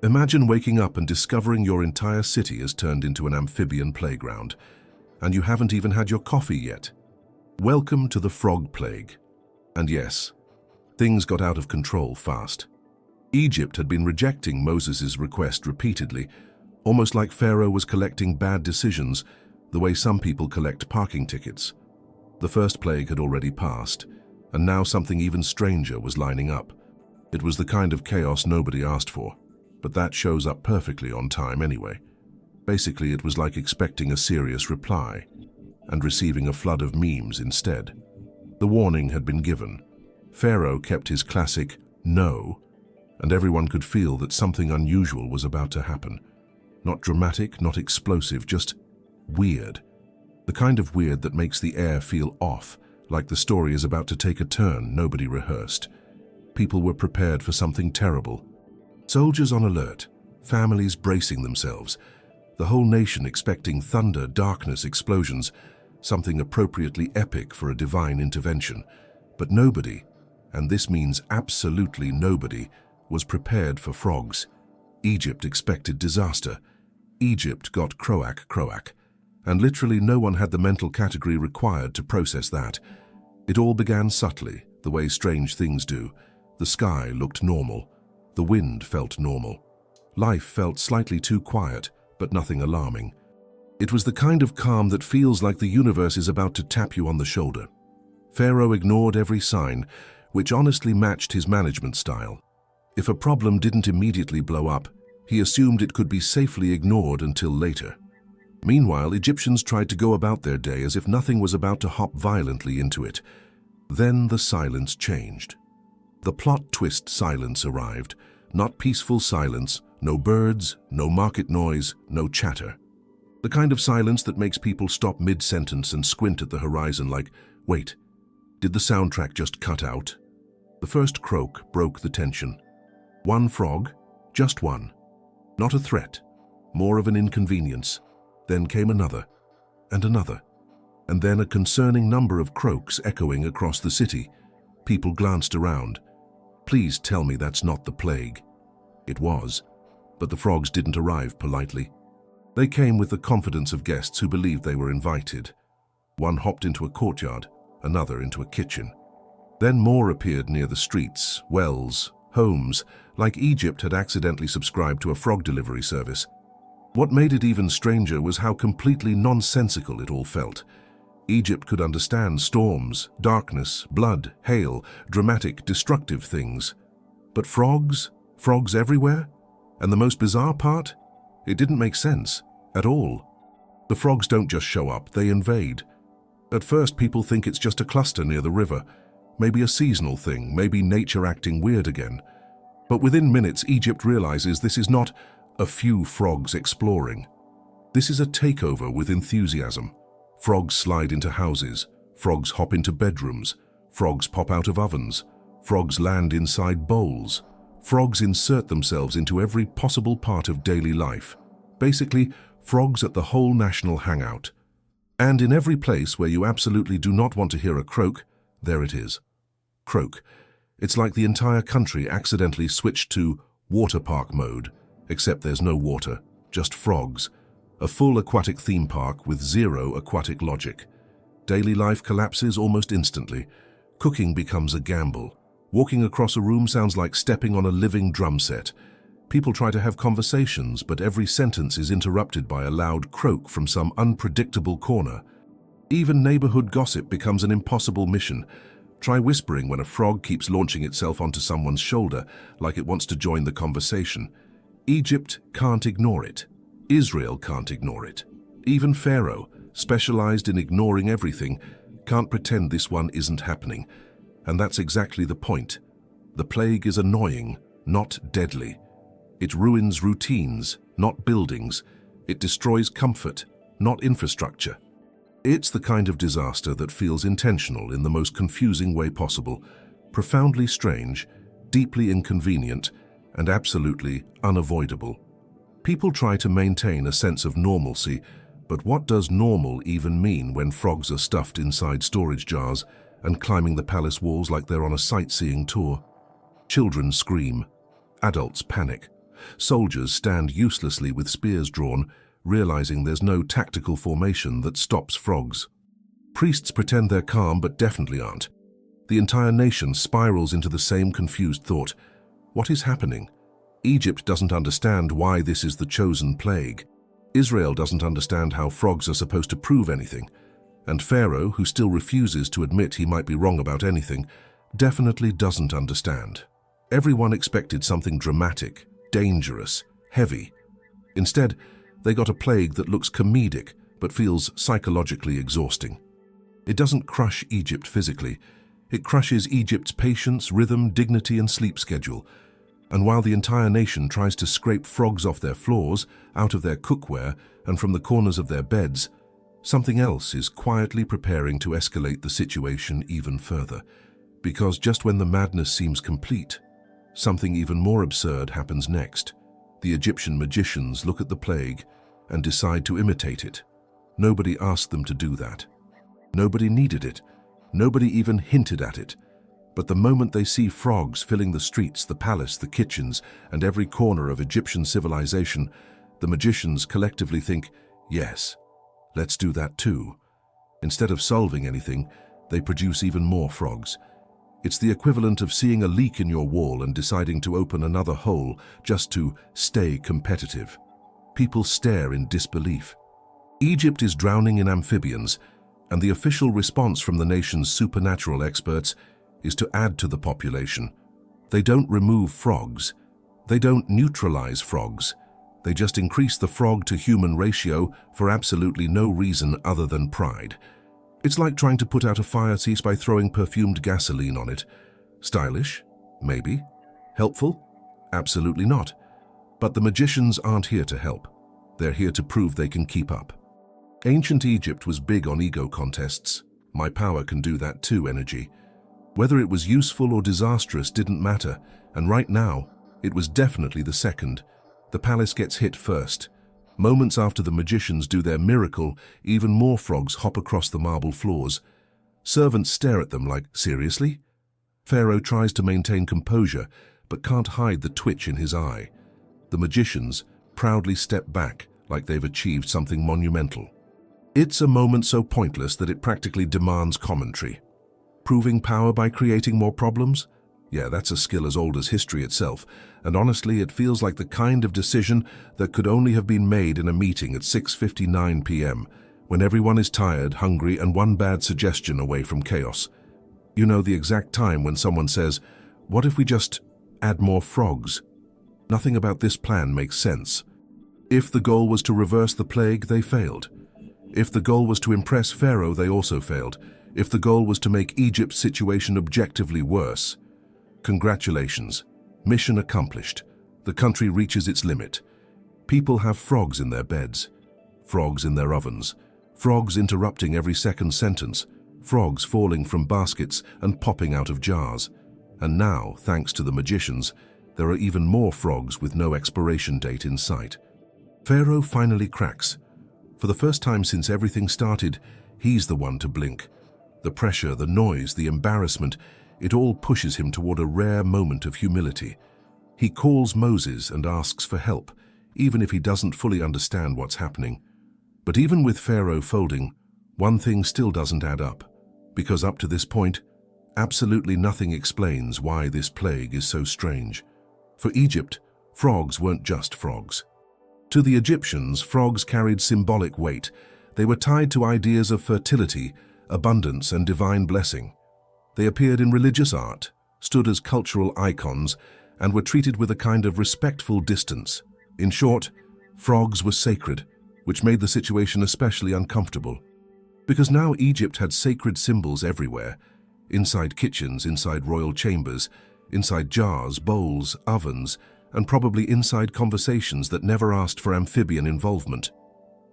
Imagine waking up and discovering your entire city has turned into an amphibian playground, and you haven't even had your coffee yet. Welcome to the frog plague. And yes, things got out of control fast. Egypt had been rejecting Moses' request repeatedly, almost like Pharaoh was collecting bad decisions the way some people collect parking tickets. The first plague had already passed, and now something even stranger was lining up. It was the kind of chaos nobody asked for, but that shows up perfectly on time anyway. Basically, it was like expecting a serious reply and receiving a flood of memes instead. The warning had been given. Pharaoh kept his classic no, and everyone could feel that something unusual was about to happen. Not dramatic, not explosive, just weird. The kind of weird that makes the air feel off, like the story is about to take a turn nobody rehearsed. People were prepared for something terrible. Soldiers on alert, families bracing themselves, the whole nation expecting thunder, darkness, explosions, something appropriately epic for a divine intervention. But nobody, and this means absolutely nobody, was prepared for frogs. Egypt expected disaster. Egypt got croak, and literally no one had the mental category required to process that. It all began subtly, the way strange things do. The sky looked normal. The wind felt normal. Life felt slightly too quiet, but nothing alarming. It was the kind of calm that feels like the universe is about to tap you on the shoulder. Pharaoh ignored every sign, which honestly matched his management style. If a problem didn't immediately blow up, he assumed it could be safely ignored until later. Meanwhile, Egyptians tried to go about their day as if nothing was about to hop violently into it. Then the silence changed. The plot twist silence arrived. Not peaceful silence, no birds, no market noise, no chatter. The kind of silence that makes people stop mid-sentence and squint at the horizon like, wait, did the soundtrack just cut out? The first croak broke the tension. One frog, just one. Not a threat, more of an inconvenience. Then came another, and another, and then a concerning number of croaks echoing across the city. People glanced around. Please tell me that's not the plague. It was, but the frogs didn't arrive politely. They came with the confidence of guests who believed they were invited. One hopped into a courtyard, another into a kitchen. Then more appeared near the streets, wells, homes, like Egypt had accidentally subscribed to a frog delivery service. What made it even stranger was how completely nonsensical it all felt. Egypt could understand storms, darkness, blood, hail, dramatic, destructive things. But frogs? Frogs everywhere? And the most bizarre part? It didn't make sense, at all. The frogs don't just show up, they invade. At first, people think it's just a cluster near the river, maybe a seasonal thing, maybe nature acting weird again. But within minutes, Egypt realizes this is not a few frogs exploring. This is a takeover with enthusiasm. Frogs slide into houses, frogs hop into bedrooms, frogs pop out of ovens, frogs land inside bowls. Frogs insert themselves into every possible part of daily life. Basically, frogs at the whole national hangout. And in every place where you absolutely do not want to hear a croak, there it is. Croak. It's like the entire country accidentally switched to water park mode, except there's no water, just frogs. A full aquatic theme park with zero aquatic logic. Daily life collapses almost instantly. Cooking becomes a gamble. Walking across a room sounds like stepping on a living drum set. People try to have conversations, but every sentence is interrupted by a loud croak from some unpredictable corner. Even neighborhood gossip becomes an impossible mission. Try whispering when a frog keeps launching itself onto someone's shoulder, like it wants to join the conversation. Egypt can't ignore it. Israel can't ignore it. Even Pharaoh, specialized in ignoring everything, can't pretend this one isn't happening. And that's exactly the point. The plague is annoying, not deadly. It ruins routines, not buildings. It destroys comfort, not infrastructure. It's the kind of disaster that feels intentional in the most confusing way possible, profoundly strange, deeply inconvenient, and absolutely unavoidable. People try to maintain a sense of normalcy, but what does normal even mean when frogs are stuffed inside storage jars and climbing the palace walls like they're on a sightseeing tour? Children scream. Adults panic. Soldiers stand uselessly with spears drawn, realizing there's no tactical formation that stops frogs. Priests pretend they're calm but definitely aren't. The entire nation spirals into the same confused thought. What is happening? Egypt doesn't understand why this is the chosen plague. Israel doesn't understand how frogs are supposed to prove anything. And Pharaoh, who still refuses to admit he might be wrong about anything, definitely doesn't understand. Everyone expected something dramatic, dangerous, heavy. Instead, they got a plague that looks comedic but feels psychologically exhausting. It doesn't crush Egypt physically. It crushes Egypt's patience, rhythm, dignity, and sleep schedule. And while the entire nation tries to scrape frogs off their floors, out of their cookware, and from the corners of their beds, something else is quietly preparing to escalate the situation even further. Because just when the madness seems complete, something even more absurd happens next. The Egyptian magicians look at the plague and decide to imitate it. Nobody asked them to do that. Nobody needed it. Nobody even hinted at it. But the moment they see frogs filling the streets, the palace, the kitchens, and every corner of Egyptian civilization, the magicians collectively think, yes, let's do that too. Instead of solving anything, they produce even more frogs. It's the equivalent of seeing a leak in your wall and deciding to open another hole just to stay competitive. People stare in disbelief. Egypt is drowning in amphibians, and the official response from the nation's supernatural experts is to add to the population. They don't remove frogs. They don't neutralize frogs. They just increase the frog-to-human ratio for absolutely no reason other than pride. It's like trying to put out a fire by throwing perfumed gasoline on it. Stylish? Maybe. Helpful? Absolutely not. But the magicians aren't here to help. They're here to prove they can keep up. Ancient Egypt was big on ego contests. My power can do that too energy. Whether it was useful or disastrous didn't matter, and right now, it was definitely the second. The palace gets hit first. Moments after the magicians do their miracle, even more frogs hop across the marble floors. Servants stare at them like, seriously? Pharaoh tries to maintain composure, but can't hide the twitch in his eye. The magicians proudly step back like they've achieved something monumental. It's a moment so pointless that it practically demands commentary. Proving power by creating more problems? Yeah, that's a skill as old as history itself, and honestly, it feels like the kind of decision that could only have been made in a meeting at 6:59 p.m., when everyone is tired, hungry, and one bad suggestion away from chaos. You know, the exact time when someone says, "What if we just add more frogs?" Nothing about this plan makes sense. If the goal was to reverse the plague, they failed. If the goal was to impress Pharaoh, they also failed. If the goal was to make Egypt's situation objectively worse, congratulations. Mission accomplished. The country reaches its limit. People have frogs in their beds, frogs in their ovens, frogs interrupting every second sentence, frogs falling from baskets and popping out of jars. And now, thanks to the magicians, there are even more frogs with no expiration date in sight. Pharaoh finally cracks. For the first time since everything started, he's the one to blink. The pressure, the noise, the embarrassment, it all pushes him toward a rare moment of humility. He calls Moses and asks for help, even if he doesn't fully understand what's happening. But even with Pharaoh folding, one thing still doesn't add up. Because up to this point, absolutely nothing explains why this plague is so strange. For Egypt, frogs weren't just frogs. To the Egyptians, frogs carried symbolic weight. They were tied to ideas of fertility, abundance, and divine blessing. They appeared in religious art, stood as cultural icons, and were treated with a kind of respectful distance. In short, frogs were sacred, which made the situation especially uncomfortable. Because now Egypt had sacred symbols everywhere, inside kitchens, inside royal chambers, inside jars, bowls, ovens, and probably inside conversations that never asked for amphibian involvement.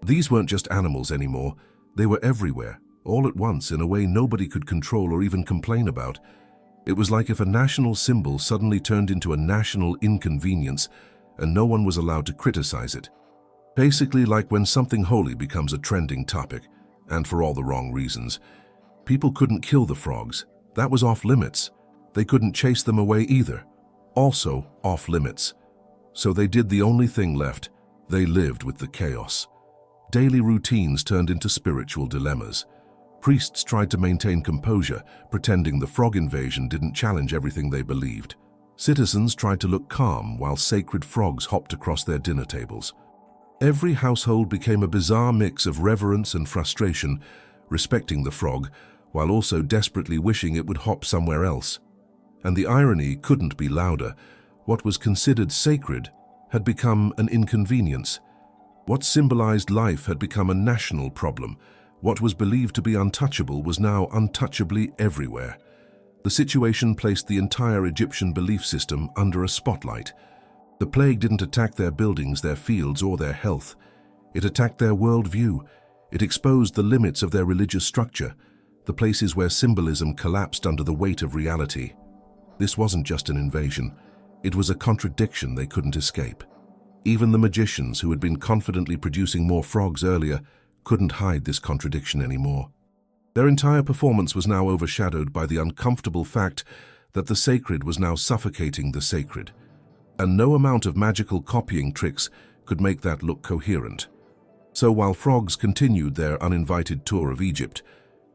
These weren't just animals anymore, they were everywhere, all at once in a way nobody could control or even complain about. It was like if a national symbol suddenly turned into a national inconvenience and no one was allowed to criticize it. Basically like when something holy becomes a trending topic, and for all the wrong reasons. People couldn't kill the frogs. That was off limits. They couldn't chase them away either. Also off limits. So they did the only thing left. They lived with the chaos. Daily routines turned into spiritual dilemmas. Priests tried to maintain composure, pretending the frog invasion didn't challenge everything they believed. Citizens tried to look calm while sacred frogs hopped across their dinner tables. Every household became a bizarre mix of reverence and frustration, respecting the frog while also desperately wishing it would hop somewhere else. And the irony couldn't be louder. What was considered sacred had become an inconvenience. What symbolized life had become a national problem. What was believed to be untouchable was now untouchably everywhere. The situation placed the entire Egyptian belief system under a spotlight. The plague didn't attack their buildings, their fields, or their health. It attacked their worldview. It exposed the limits of their religious structure, the places where symbolism collapsed under the weight of reality. This wasn't just an invasion. It was a contradiction they couldn't escape. Even the magicians, who had been confidently producing more frogs earlier, couldn't hide this contradiction anymore. Their entire performance was now overshadowed by the uncomfortable fact that the sacred was now suffocating the sacred, and no amount of magical copying tricks could make that look coherent. So while frogs continued their uninvited tour of Egypt,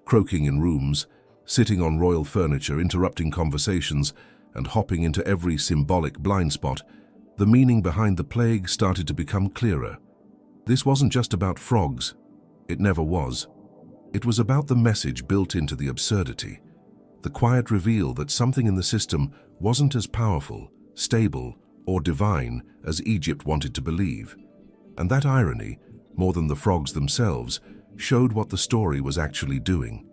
croaking in rooms, sitting on royal furniture, interrupting conversations, and hopping into every symbolic blind spot, the meaning behind the plague started to become clearer. This wasn't just about frogs. It never was. It was about the message built into the absurdity, the quiet reveal that something in the system wasn't as powerful, stable, or divine as Egypt wanted to believe. And that irony, more than the frogs themselves, showed what the story was actually doing.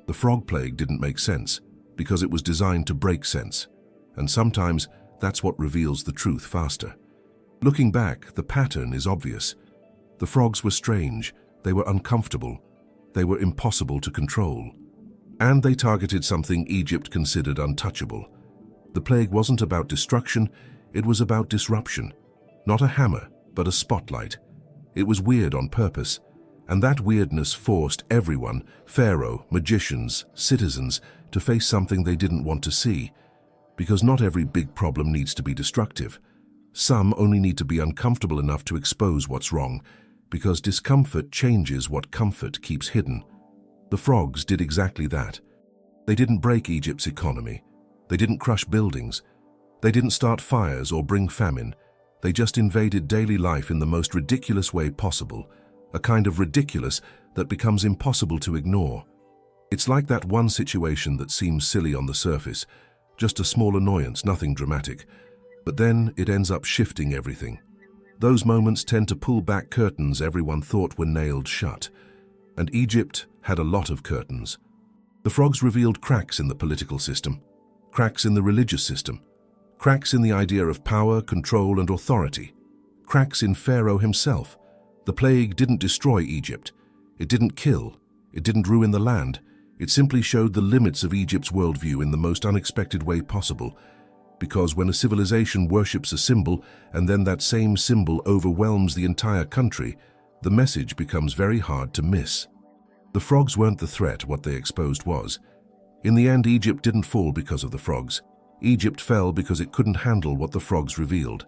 The frog plague didn't make sense because it was designed to break sense, and sometimes that's what reveals the truth faster. Looking back, the pattern is obvious. The frogs were strange, they were uncomfortable, they were impossible to control. And they targeted something Egypt considered untouchable. The plague wasn't about destruction, it was about disruption. Not a hammer, but a spotlight. It was weird on purpose, and that weirdness forced everyone, Pharaoh, magicians, citizens, to face something they didn't want to see. Because not every big problem needs to be destructive. Some only need to be uncomfortable enough to expose what's wrong, because discomfort changes what comfort keeps hidden. The frogs did exactly that. They didn't break Egypt's economy. They didn't crush buildings. They didn't start fires or bring famine. They just invaded daily life in the most ridiculous way possible, a kind of ridiculous that becomes impossible to ignore. It's like that one situation that seems silly on the surface, just a small annoyance, nothing dramatic, but then it ends up shifting everything. Those moments tend to pull back curtains everyone thought were nailed shut, and Egypt had a lot of curtains. The frogs revealed cracks in the political system, cracks in the religious system, cracks in the idea of power, control, and authority, cracks in Pharaoh himself. The plague didn't destroy Egypt. It didn't kill. It didn't ruin the land. It simply showed the limits of Egypt's worldview in the most unexpected way possible. Because when a civilization worships a symbol and then that same symbol overwhelms the entire country, the message becomes very hard to miss. The frogs weren't the threat, what they exposed was. In the end, Egypt didn't fall because of the frogs. Egypt fell because it couldn't handle what the frogs revealed.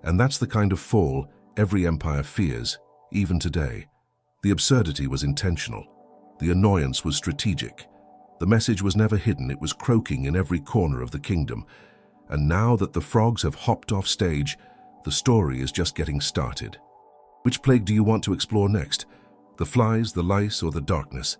And that's the kind of fall every empire fears, even today. The absurdity was intentional. The annoyance was strategic. The message was never hidden, it was croaking in every corner of the kingdom. And now that the frogs have hopped off stage, the story is just getting started. Which plague do you want to explore next? The flies, the lice, or the darkness?